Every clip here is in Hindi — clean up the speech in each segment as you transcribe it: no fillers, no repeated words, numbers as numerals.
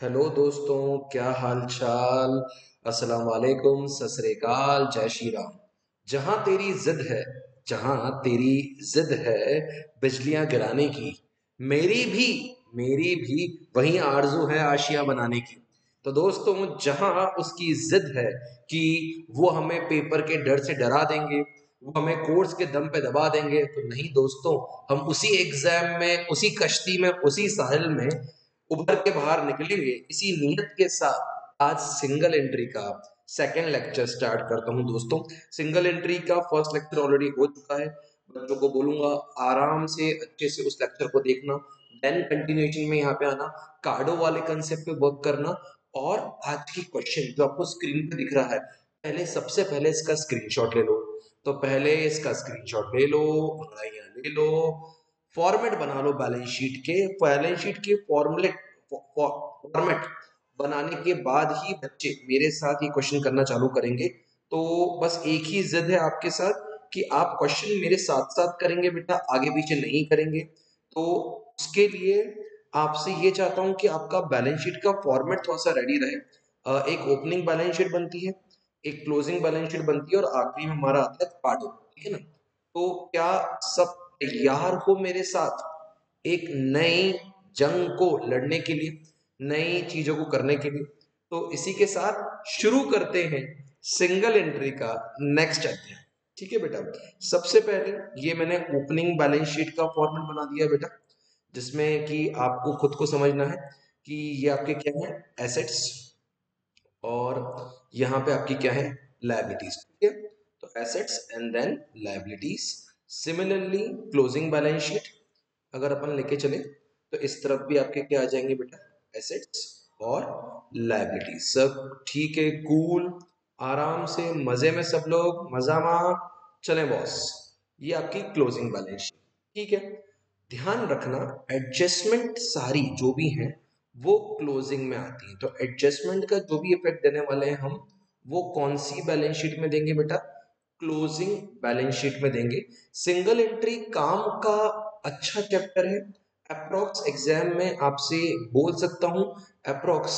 हेलो दोस्तों, क्या हाल चाल। अस्सलाम वालेकुम, सत श्री अकाल, जय श्री राम। जहां तेरी जिद है, जहां तेरी जिद है बिजलियां गिराने की, मेरी भी मेरी भी वही आरजू है आशियां बनाने की। तो दोस्तों, जहां उसकी जिद है कि वो हमें पेपर के डर से डरा देंगे, वो हमें कोर्स के दम पे दबा देंगे, तो नहीं दोस्तों, हम उसी एग्जाम में, उसी कश्ती में, उसी साहिल में उभर के बाहर निकलेंगे। इसी नीयत के साथ आज सिंगल एंट्री का सेकंड लेक्चर स्टार्ट करता हूं दोस्तों। सिंगल एंट्री का फर्स्ट लेक्चर ऑलरेडी हो चुका है। बच्चों को बोलूंगा आराम से अच्छे से उस लेक्चर को देखना, देन कंटिन्यूएशन में यहाँ पे आना, कार्डो वाले कंसेप्ट पे वर्क करना। और आज की क्वेश्चन जो आपको स्क्रीन पे दिख रहा है, पहले सबसे पहले इसका स्क्रीनशॉट ले लो। तो पहले इसका स्क्रीनशॉट ले लो, यहाँ ले लो, फॉर्मेट बना लो बैलेंस शीट के फॉर्मेट बनाने के बाद ही बच्चे मेरे साथ ये क्वेश्चन करना चालू करेंगे। तो बस एक ही जिद है आपके साथ कि आप क्वेश्चन मेरे साथ साथ करेंगे बेटा, आगे पीछे नहीं करेंगे। तो उसके लिए आपसे ये चाहता हूं कि आपका बैलेंस शीट का फॉर्मेट थोड़ा सा रेडी रहे। एक ओपनिंग बैलेंस शीट बनती है, एक क्लोजिंग बैलेंस शीट बनती है, और आखिरी में हमारा आता है कार्डो। ठीक है ना? तो क्या सब तैयार हो मेरे साथ एक नई जंग को लड़ने के लिए, नई चीजों को करने के लिए? तो इसी के साथ शुरू करते हैं सिंगल एंट्री का नेक्स्ट अध्याय। ठीक है बेटा, सबसे पहले ये मैंने ओपनिंग बैलेंस शीट का फॉर्मेट बना दिया है बेटा, जिसमें कि आपको खुद को समझना है कि ये आपके क्या है, एसेट्स, और यहाँ पे आपकी क्या है, लायबिलिटीज। ठीक है, तो assets and then liabilities. Similarly closing balance sheet अगर अपन लेके चले तो इस तरफ भी आपके क्या आ जाएंगे बेटा, एसेट्स और लायबिलिटीज। सब ठीक है, कूल, आराम से मजे में, सब लोग मजा में चले बॉस। ये आपकी क्लोजिंग बैलेंस शीट। ठीक है, ध्यान रखना, एडजस्टमेंट सारी जो भी हैं वो क्लोजिंग में आती है। तो एडजस्टमेंट का जो भी इफेक्ट देने वाले हैं हम, वो कौन सी बैलेंस शीट में देंगे बेटा, क्लोजिंग बैलेंस शीट में देंगे। सिंगल एंट्री काम का अच्छा चैप्टर है। अप्रोक्स एग्जाम में आपसे बोल सकता हूं, अप्रोक्स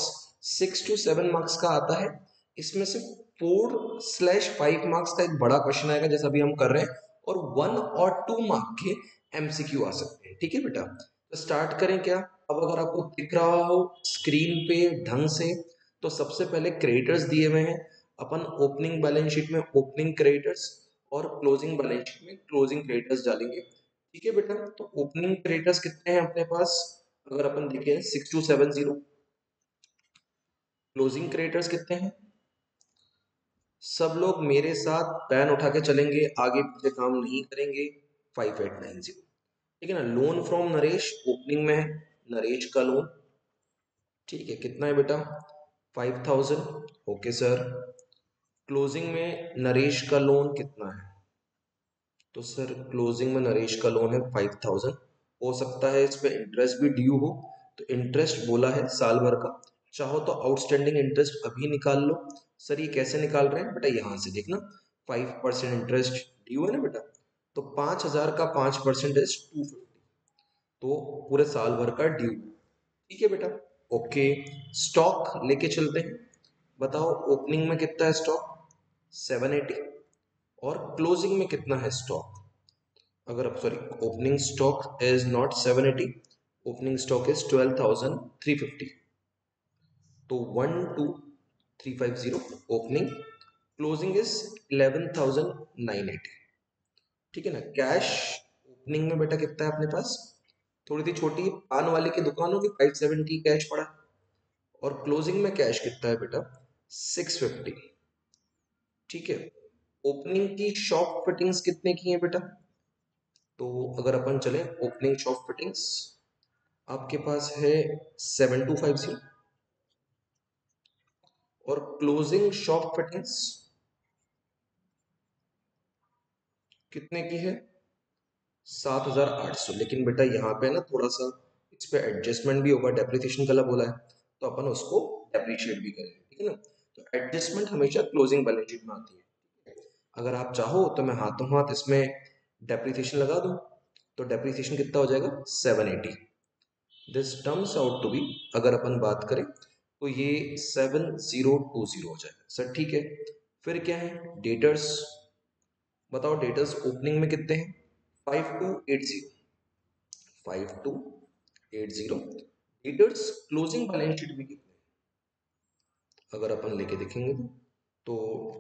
6 to 7 मार्क्स का आता है। इसमें से 4/5 मार्क्स का एक बड़ा क्वेश्चन आएगा जैसा अभी हम कर रहे हैं, और 1 और 2 मार्क के एमसीक्यू आ सकते हैं। ठीक है बेटा, तो स्टार्ट करें क्या? अब अगर आपको दिख रहा हो स्क्रीन पे ढंग से, तो सबसे पहले क्रेडिटर्स दिए हुए हैं। अपन ओपनिंग बैलेंस शीट में ओपनिंग क्रेडिटर्स और क्लोजिंग बैलेंस शीट में क्लोजिंग क्रेडिटर्स डालेंगे। ठीक है बेटा, तो ओपनिंग क्रेडिटर्स कितने हैं अपने पास, अगर अपन देखें 6270। क्लोजिंग क्रेडिटर्स कितने हैं? सब लोग मेरे साथ पेन उठा के चलेंगे, आगे पीछे काम नहीं करेंगे। 5890। ठीक है ना? लोन फ्रॉम नरेश ओपनिंग में है, नरेश का लोन। ठीक है, कितना है बेटा, 5000। Okay sir. क्लोजिंग में नरेश का लोन कितना है? तो सर क्लोजिंग में नरेश का लोन है 5000। हो सकता है इस पे इंटरेस्ट भी ड्यू हो, तो इंटरेस्ट बोला है साल भर का। चाहो तो आउटस्टैंडिंग इंटरेस्ट अभी निकाल लो। सर ये कैसे निकाल रहे हैं बेटा, यहाँ से देखना, 5% इंटरेस्ट ड्यू है ना बेटा, तो 5000 का 5% इज 250, तो पूरे साल भर का ड्यू। ठीक है बेटा, ओके। स्टॉक लेके चलते हैं। बताओ ओपनिंग में कितना है स्टॉक, 780, और क्लोजिंग में कितना है स्टॉक? अगर आप, sorry, opening stock is not 780, opening stock is 12350। तो 12350 ओपनिंग, क्लोजिंग इज 11980। ठीक है ना? कैश ओपनिंग में बेटा कितना है अपने पास, थोड़ी सी छोटी पान वाले की दुकान होगी, 570 कैश पड़ा। और क्लोजिंग में कैश कितना है बेटा, 650। ठीक है, ओपनिंग की शॉप फिटिंग्स कितने की है बेटा? तो अगर अपन चले ओपनिंग शॉप फिटिंग्स, आपके पास है 7250, और क्लोजिंग शॉप फिटिंग्स कितने की है, 7800। लेकिन बेटा यहाँ पे ना थोड़ा सा इस पे एडजस्टमेंट भी होगा, डेप्रिसिएशन का बोला है, तो अपन उसको डेप्रिशिएट भी करेंगे। ठीक है ना? तो एडजस्टमेंट हमेशा क्लोजिंग बैलेंस शीट में आती है। अगर आप चाहो तो मैं हाथों हाथ इसमें डेप्रिसिएशन लगा दूं, तो डेप्रिसिएशन कितना हो जाएगा, 780। This terms out to be, अगर अपन बात करें तो ये 7020 हो जाएगा सर। ठीक है, फिर क्या है डेटर्स, बताओ डेटर्स ओपनिंग में कितने हैं, 5280, 5280। डेटर्स क्लोजिंग बैलेंस शीट में कितने हैं? अगर अपन लेके देखेंगे तो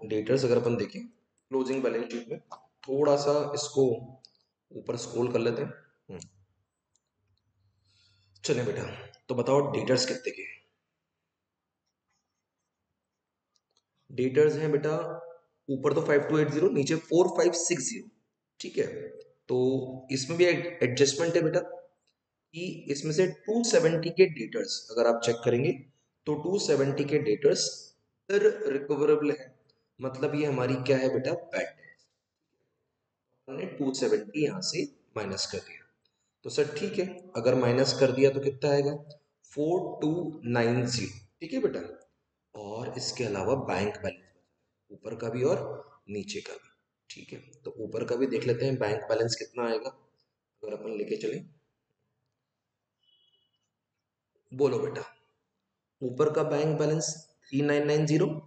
डेटर्स अगर अपन देखें क्लोजिंग बैलेंस शीट में, थोड़ा सा इसको ऊपर स्क्रॉल कर लेते हैं। चलें बेटा, तो बताओ डेटर्स कितने के हैं? डेटर्स हैं बेटा ऊपर तो 5280, नीचे 4560। ठीक है, तो इसमें भी एडजस्टमेंट है बेटा कि इसमें से 270 के डेटर्स अगर आप चेक करेंगे तो 270 के डेटर्स रिकवरेबल है, मतलब ये हमारी क्या है बेटा बैड है। हमने 270 यहाँ से माइनस कर दिया, तो सर ठीक है, अगर माइनस कर दिया तो कितना आएगा 4290। ठीक है बेटा, और इसके अलावा बैंक बैलेंस ऊपर का भी और नीचे का भी। ठीक है, तो ऊपर का भी देख लेते हैं बैंक बैलेंस कितना आएगा अगर अपन लेके चलें। बोलो बेटा, ऊपर का बैंक बैलेंस 3990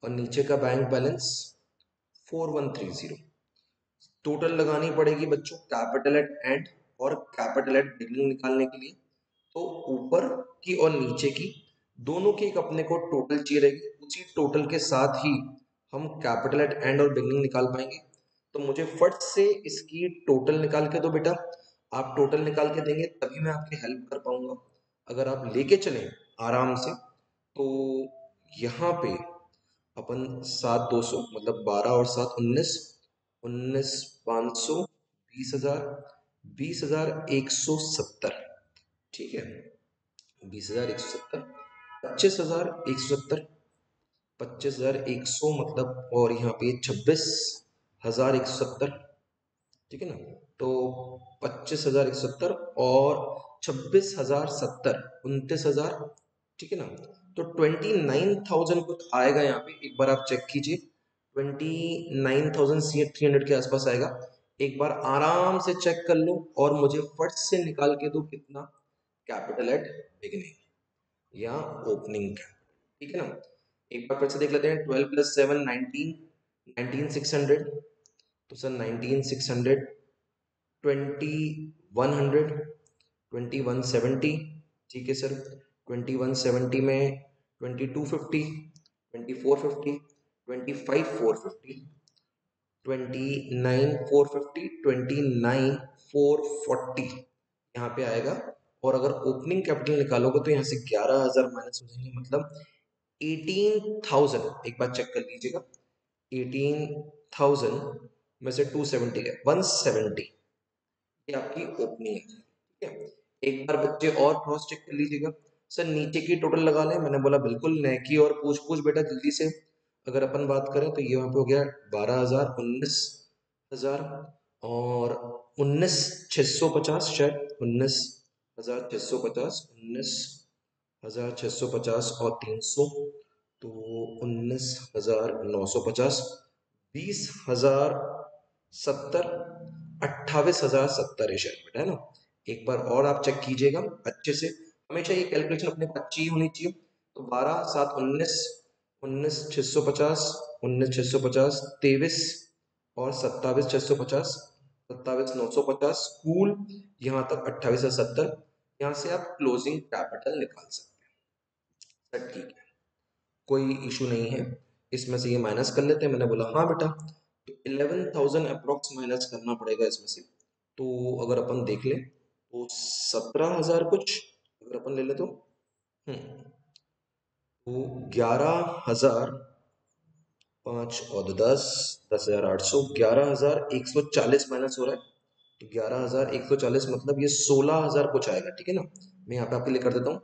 और नीचे का बैंक बैलेंस 4130। टोटल लगानी पड़ेगी बच्चों कैपिटल एट एंड और कैपिटल एट बिगिनिंग निकालने के लिए। तो ऊपर की और नीचे की दोनों की एक अपने को टोटल चाहिए रहेगी, उसी टोटल के साथ ही हम कैपिटल एट एंड और बिगिनिंग निकाल पाएंगे। तो मुझे फट से इसकी टोटल निकाल के दो बेटा, आप टोटल निकाल के देंगे तभी मैं आपकी हेल्प कर पाऊंगा। अगर आप लेके चलें आराम से तो यहाँ पे अपन 7200 मतलब 12 और 7 19, 19 500, 20,000, 20,170। ठीक है, 20,170, 25,170, 25,100 मतलब, और यहाँ पे 26,170। ठीक है ना, तो 25,170 और 26,070, 29,000। ठीक है ना, तो 29,000 कुछ आएगा यहाँ पे, एक बार आप चेक कीजिए 29,300 के आसपास आएगा। एक बार आराम से चेक कर लो और मुझे फट से निकाल के दो कितना कैपिटल एट बिगिनिंग या ओपनिंग कैपिटल। ठीक है ना, एक बार फिर से देख लेते हैं, 12 + 7 19, 19,600। तो सर 19,600, 2,100, 2,170। ठीक है सर, 2,170 में 2,250, 2,450, 25,450, 29,450, 29,440 यहाँ पे आएगा। और अगर ओपनिंग कैपिटल निकालोगे तो यहाँ से 11,000 माइनस हो जाएंगे, मतलब 18,000। एक बार चेक कर लीजिएगा, 18,000 में से 270 गए, 170 ये आपकी ओपनिंग है। ठीक है, एक बार बच्चे और क्रॉस चेक कर लीजिएगा। सर नीचे की टोटल लगा लें, मैंने बोला बिल्कुल, नेकी और पूछ पूछ बेटा जल्दी से। अगर अपन बात करें तो ये वहां पे हो गया 12,000, 19,000 और 19,650, शायद 19,650, 19,650 और 300, तो 19,950, 20,070, 28,070 है शायद बेटा, है ना। एक बार और आप चेक कीजिएगा अच्छे से, हमेशा ये कैलकुलेशन अपने को अच्छी होनी चाहिए। तो 12 7 19, 19,650, 19,650, 23 और 27,650, 27,950 कूल, यहाँ तक 28,070। यहाँ से आप क्लोजिंग कैपिटल निकाल सकते हैं। सर ठीक है, कोई इशू नहीं है, इसमें से ये माइनस कर लेते हैं। मैंने बोला हाँ बेटा, तो 11,000 अप्रोक्स माइनस करना पड़ेगा इसमें से। तो अगर अपन देख लें तो 17,000 कुछ अगर अपन ले ले तो 11,000, 5 और 10, 10,800, 11,140 माइनस हो रहा है। तो 11,140 मतलब ये 16,000 कुछ आएगा। ठीक है ना, मैं यहाँ पे आपके लिए कर देता हूँ,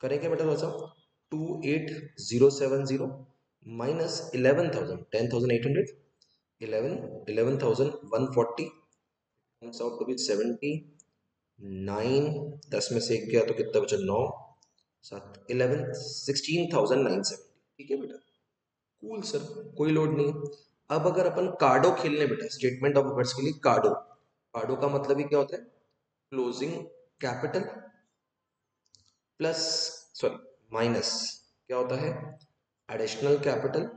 करेंगे बेटा थोड़ा सा, 28,070 minus 11,000, 10,800, 11,140 comes out to be 79। 10 में से एक गया तो कितना बचा, 9, 7, 11, 16,970। ठीक है बेटा, कूल सर, कोई लोड नहीं है। अब अगर अपन कार्डो खेलने बेटा, स्टेटमेंट ऑफ अफेयर्स के लिए कार्डो, कार्डो का मतलब ही क्या होता है, closing capital plus sorry minus क्या होता है, एडिशनल कैपिटल,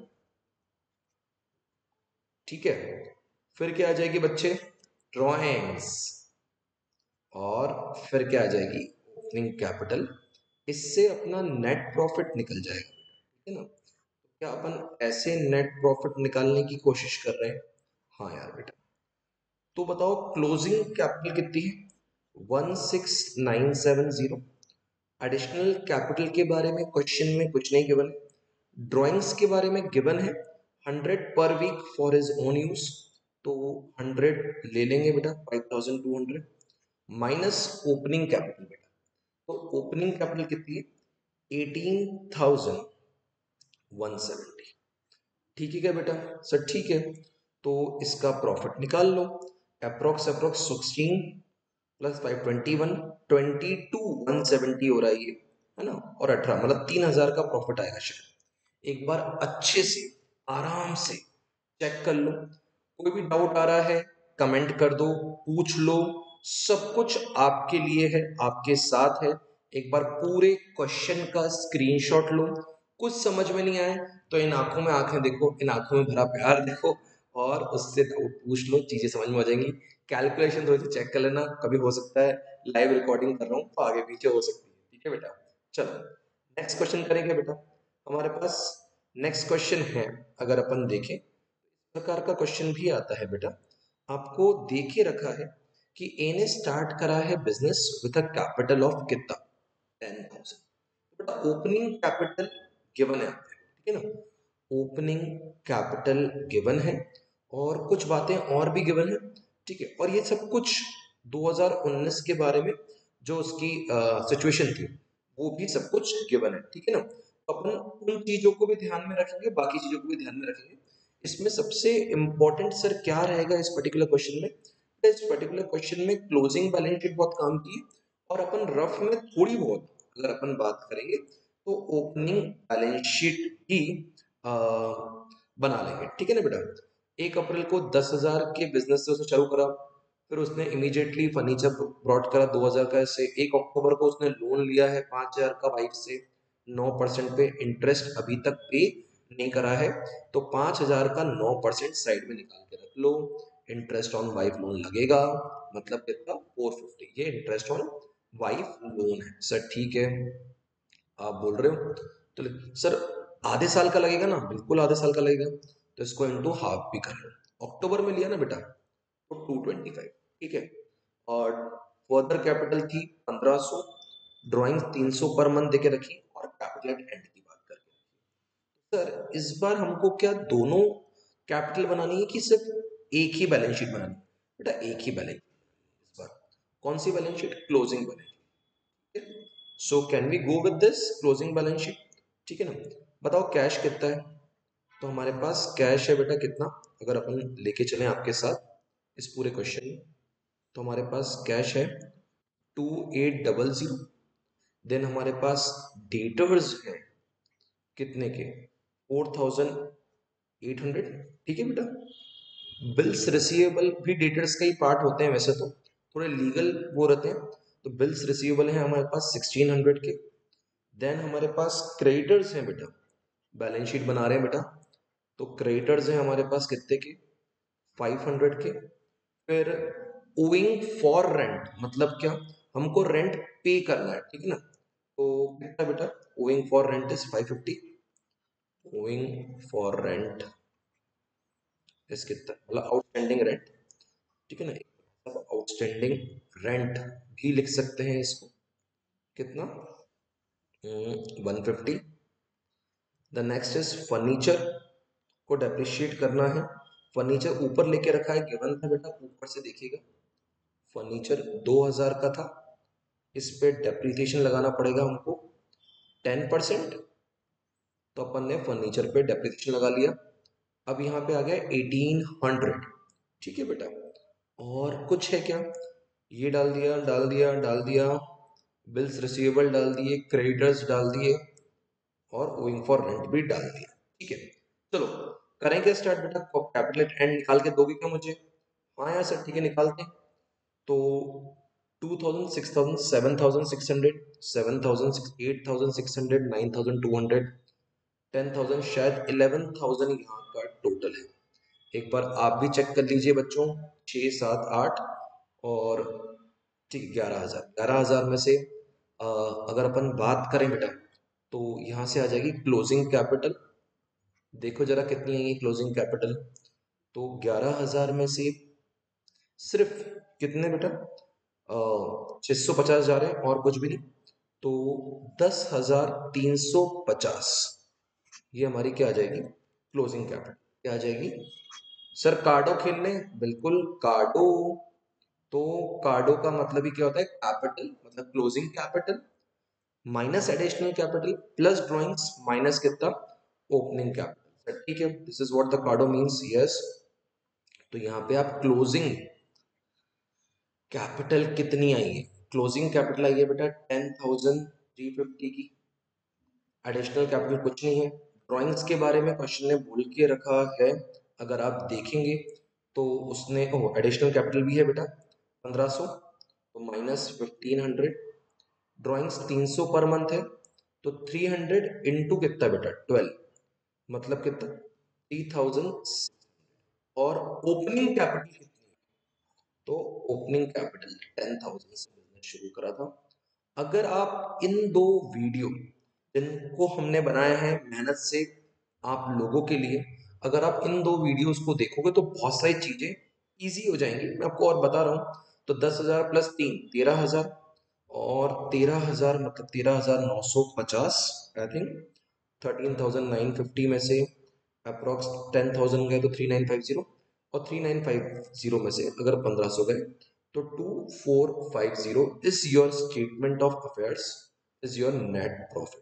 ठीक है। फिर क्या आ जाएगी बच्चे, ड्रॉइंग्स, और फिर क्या आ जाएगी, ओपनिंग कैपिटल। इससे अपना नेट प्रॉफिट निकल जाएगा, ठीक है ना। क्या अपन ऐसे नेट प्रॉफिट निकालने की कोशिश कर रहे हैं? हाँ यार बेटा। तो बताओ क्लोजिंग कैपिटल कितनी है, 16970। एडिशनल कैपिटल के बारे में क्वेश्चन में कुछ नहीं गिवन है। ड्राइंग्स के बारे में गिवन है 100 per week for his own use, तो 100 ले लेंगे बेटा, 5200 माइनस ओपनिंग कैपिटल बेटा। तो ओपनिंग कैपिटल कितनी है, 18170। ठीक है क्या बेटा, सर ठीक है। तो इसका प्रॉफिट निकाल लो, अप्रोक्स अप्रोक्स 16 प्लस 521, 22 170 हो रहा है ये, है ना, और 18 मतलब 3000 का प्रॉफिट आएगा शायद। एक बार अच्छे से आराम से चेक कर लो, कोई भी डाउट आ रहा है कमेंट कर दो, पूछ लो, सब कुछ आपके लिए है, आपके साथ है। एक बार पूरे क्वेश्चन का स्क्रीनशॉट लो, कुछ समझ में नहीं आए तो इन आंखों में आंखें देखो, इन आंखों में भरा प्यार देखो, और उससे डाउट पूछ लो, चीजें समझ में आ जाएंगी। कैलकुलेशन थोड़ी सी चेक कर लेना, कभी हो सकता है लाइव रिकॉर्डिंग कर रहा हूँ तो आगे पीछे हो सकती है, ठीक है बेटा। चलो नेक्स्ट क्वेश्चन करेंगे बेटा। हमारे पास नेक्स्ट क्वेश्चन है, अगर अपन देखें प्रकार का क्वेश्चन भी आता है बेटा। आपको देखे रखा है कि ए ने स्टार्ट करा है business with a capital of कितना, 10,000। बेटा ओपनिंग कैपिटल गिवन है आपको, ठीक है ना, ओपनिंग कैपिटल गिवन है, और कुछ बातें और भी गिवन है, ठीक है। और ये सब कुछ 2019 के बारे में जो उसकी सिचुएशन थी वो भी सब कुछ गिवन है, ठीक है ना। तो अपन उन चीजों को भी ध्यान में रखेंगे, बाकी चीजों को भी ध्यान में रखेंगे। इसमें सबसे इंपॉर्टेंट सर क्या रहेगा इस पर्टिकुलर क्वेश्चन में, तो इस पर्टिकुलर क्वेश्चन में क्लोजिंग बैलेंस शीट बहुत काम की है, और अपन रफ में थोड़ी बहुत अगर अपन बात करेंगे तो ओपनिंग बैलेंस शीट ही आ, बना लेंगे, ठीक है ना बेटा। 1 अप्रैल को 10,000 के बिजनेस से उसने चालू करा, फिर उसने इमीडिएटली फर्नीचर ब्रॉड करा 2,000 का से। 1 अक्टूबर को उसने लोन लिया है 5,000 का वाइफ से, 9% पे इंटरेस्ट अभी तक पे नहीं करा है, तो 5,000 का 9% साइड में निकाल के रख लो। इंटरेस्ट ऑन वाइफ लोन लगेगा, मतलब कितना, 450, ये इंटरेस्ट ऑन वाइफ लोन है सर, ठीक है। आप बोल रहे हो तो सर आधे साल का लगेगा ना, बिल्कुल आधे साल का लगेगा, तो इसको इनटू हाफ भी कर लो। अक्टूबर में लिया ना बेटा तो 225, ठीक है। और फर्दर कैपिटल थी 1500, ड्राइंग 300 पर मंथ देके रखी, और कैपिटल एट एंड की बात करके। सर इस बार हमको क्या दोनों कैपिटल बनानी है कि सिर्फ एक ही बैलेंस शीट बनानी है? बेटा एक ही बैलेंस शीट इस बार। कौन सी balance sheet, closing balance sheet. So can we go with this closing balance sheet, ठीक है ना। बताओ कैश कितना है, तो हमारे पास कैश है बेटा कितना, अगर अपन लेके चलें आपके साथ इस पूरे क्वेश्चन में, तो हमारे पास कैश है 2800। देन हमारे पास डेटर्स है कितने के, 4,800, ठीक है बेटा। बिल्स रिसीवेबल भी डेटर्स का ही पार्ट होते हैं वैसे तो, थोड़े लीगल वो रहते हैं, तो बिल्स रिसीवेबल है हमारे पास 1,600 के। देन हमारे पास क्रेडिटर्स हैं बेटा, बैलेंस शीट बना रहे हैं बेटा, तो क्रेडिटर्स हैं हमारे पास कितने के, 500 के। फिर ओइंग फॉर रेंट मतलब क्या, हमको रेंट पे करना है, ठीक है ना, तो कितना बेटा, owing for rent is 550, owing for rent is कितना, मतलब आउटस्टैंडिंग रेंट, ठीक है ना, मतलब आउटस्टैंडिंग रेंट भी लिख सकते हैं इसको, कितना, 150। द नेक्स्ट इज फर्नीचर को डेप्रिशिएट करना है, फर्नीचर ऊपर लेके रखा है, गिवन था बेटा, ऊपर से देखिएगा, फर्नीचर 2,000 का था, इस पे डेप्रिसिएशन लगाना पड़ेगा हमको 10%, तो अपन ने फर्नीचर पे डेप्रिसिएशन लगा लिया। अब यहाँ पे आ गया 1,800, ठीक है बेटा। और कुछ है क्या, ये डाल दिया डाल दिया डाल दिया, बिल्स रिसीवेबल डाल दिए, क्रेडिटर्स डाल दिए, और ओइंग फॉर रेंट भी डाल दिया, ठीक है। चलो करेंगे स्टार्ट बेटा, कैपिटल एंड निकाल के दोगे क्या मुझे? हाँ यार सर ठीक है निकालते हैं। तो 2000, 6000, 7600, 7000, 8600, 9200, 10,000, शायद 11,000 यहाँ का टोटल है। एक बार आप भी चेक कर लीजिए बच्चों। 6, 7, 8 और ठीक 11,000। 11,000 में से अगर अपन बात करें बेटा तो यहाँ से आ जाएगी क्लोजिंग कैपिटल। देखो जरा कितनी आएगी क्लोजिंग कैपिटल। तो 11,000 में से सिर्फ कितने बेटा 650 जा रहे हैं और कुछ भी नहीं, तो 10,350 ये हमारी क्या आ जाएगी क्लोजिंग कैपिटल। क्या आ जाएगी सर? कार्डो खेलने? बिल्कुल कार्डो। तो कार्डो का मतलब ही क्या होता है? कैपिटल, मतलब closing capital minus additional capital plus drawings minus कितना? Opening capital. ठीक है, दिस इज व्हाट द कार्डो मींस। यस, तो यहाँ पे आप क्लोजिंग कैपिटल कितनी आई है? क्लोजिंग कैपिटल आई है बेटा 10,350 की। एडिशनल कैपिटल कुछ नहीं है। ड्राइंग्स के बारे में क्वेश्चन ने बोल के रखा है, अगर आप देखेंगे तो उसने एडिशनल कैपिटल भी है बेटा 1500, तो माइनस 1500। ड्राइंग्स 300 पर मंथ है, तो 300 इंटू कितना बेटा 12, मतलब कितना 3000। और ओपनिंग कैपिटल कितनी है? तो ओपनिंग कैपिटल 10,000 से बिजनेस शुरू करा था। अगर आप इन दो वीडियो जिनको हमने बनाया है मेहनत से आप लोगों के लिए, अगर आप इन दो वीडियोस को देखोगे तो बहुत सारी चीजें इजी हो जाएंगी। मैं आपको और बता रहा हूँ, तो 10,000 प्लस 3 13,000, और 13,000 मतलब 13,950 आई थिंक। 13,950 में से अप्रोक्स 10,000 गए तो 3,950, और 3,950 में से अगर 1,500 गए तो 2,450 is your statement of affairs, is your net profit.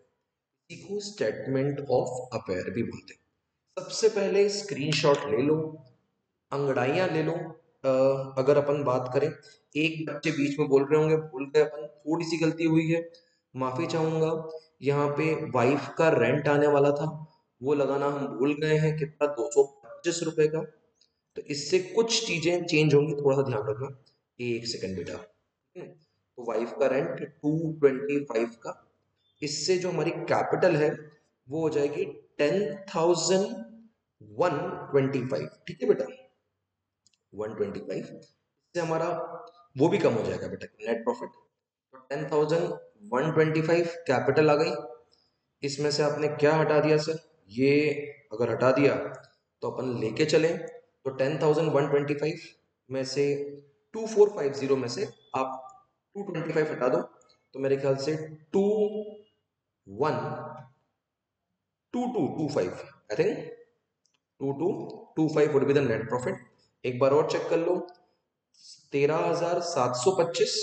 इसी को स्टेटमेंट ऑफ अफेयर भी बोलते हैं। सबसे पहले स्क्रीनशॉट ले लो, अंगड़ाइयां ले लो। अगर अपन बात करें, एक बच्चे बीच में बोल रहे होंगे भूल गए अपन, थोड़ी सी गलती हुई है, माफी चाहूंगा। यहाँ पे वाइफ का रेंट आने वाला था, वो लगाना हम भूल गए हैं, कितना 225 रुपए का। तो इससे कुछ चीजें चेंज होंगी, थोड़ा सा ध्यान रखना। एक सेकंड बेटा। तो वाइफ का रेंट 225 का, इससे जो हमारी कैपिटल है वो हो जाएगी 10,125। ठीक है बेटा, 125। इससे हमारा वो भी कम हो जाएगा बेटा, नेट प्रॉफिट। तो 10,125 कैपिटल आ गई। इसमें से आपने क्या हटा दिया सर? ये अगर हटा दिया तो अपन लेके चलें, तो 10,125 में से 2,450 में से आप 225 हटा दो, तो मेरे ख्याल से 2,122,225 I think 2,225 would be the net profit. एक बार और चेक कर लो, 13,725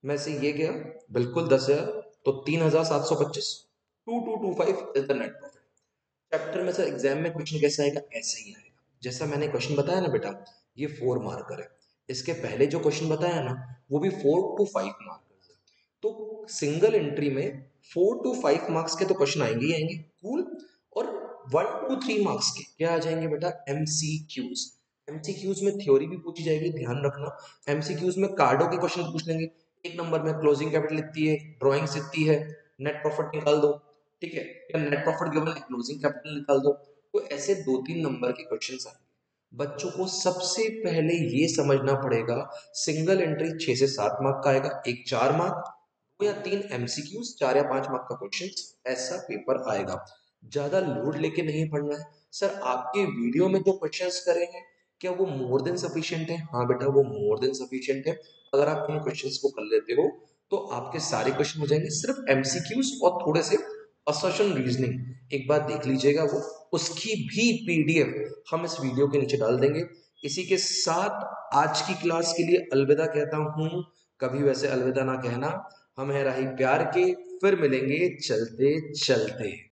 में से ये गया बिल्कुल 10,000, तो 3,725, 2,225 is the net profit. Chapter में सर एग्जाम में क्वेश्चन कैसे आएगा? ऐसे ही आएगा जैसा मैंने क्वेश्चन बताया ना बेटा, ये 4 मार्कर है। इसके पहले जो क्वेश्चन बताया ना वो भी 4 to 5 मार्कर है। तो सिंगल एंट्री में 4 to 5 मार्क्स के तो क्वेश्चन आएंगे ही आएंगे, कूल। और 1 to 3 मार्क्स के क्या आ जाएंगे बेटा? एमसीक्यूज। एमसीक्यूज में थ्योरी भी पूछी जाएगी, ध्यान रखना। एमसीक्यूज में कार्डो के क्वेश्चन पूछ लेंगे। एक नंबर में क्लोजिंग कैपिटल इतनी है, ड्राइंग्स इतनी है, नेट प्रॉफिट निकाल दो। ठीक है, या नेट प्रॉफिट गिवन है, क्लोजिंग कैपिटल निकाल दो। तो ऐसे 2-3 नंबर के क्वेश्चंस आएंगे। बच्चों को सबसे पहले ये समझना पड़ेगा, सिंगल एंट्री 6 से 7 मार्क का आएगा, एक 4 मार्क, 2 या 3 एमसीक्यूज, 4 या 5 मार्क का क्वेश्चन, ऐसा पेपर आएगा। ज्यादा लोड लेके नहीं पढ़ना है। सर आपके वीडियो में जो क्वेश्चंस करे हैं क्या वो मोर देन सफिशिएंट है? हाँ बेटा, वो मोर देन सफिशिएंट है। अगर आप इन क्वेश्चंस को कर लेते हो तो आपके सारे क्वेश्चन हो जाएंगे। सिर्फ एमसीक्यूज और थोड़े से असर्शन रीजनिंग एक बार देख लीजिएगा, वो उसकी भी पीडीएफ हम इस वीडियो के नीचे डाल देंगे। इसी के साथ आज की क्लास के लिए अलविदा कहता हूँ। कभी वैसे अलविदा ना कहना, हम है राही प्यार के, फिर मिलेंगे चलते चलते।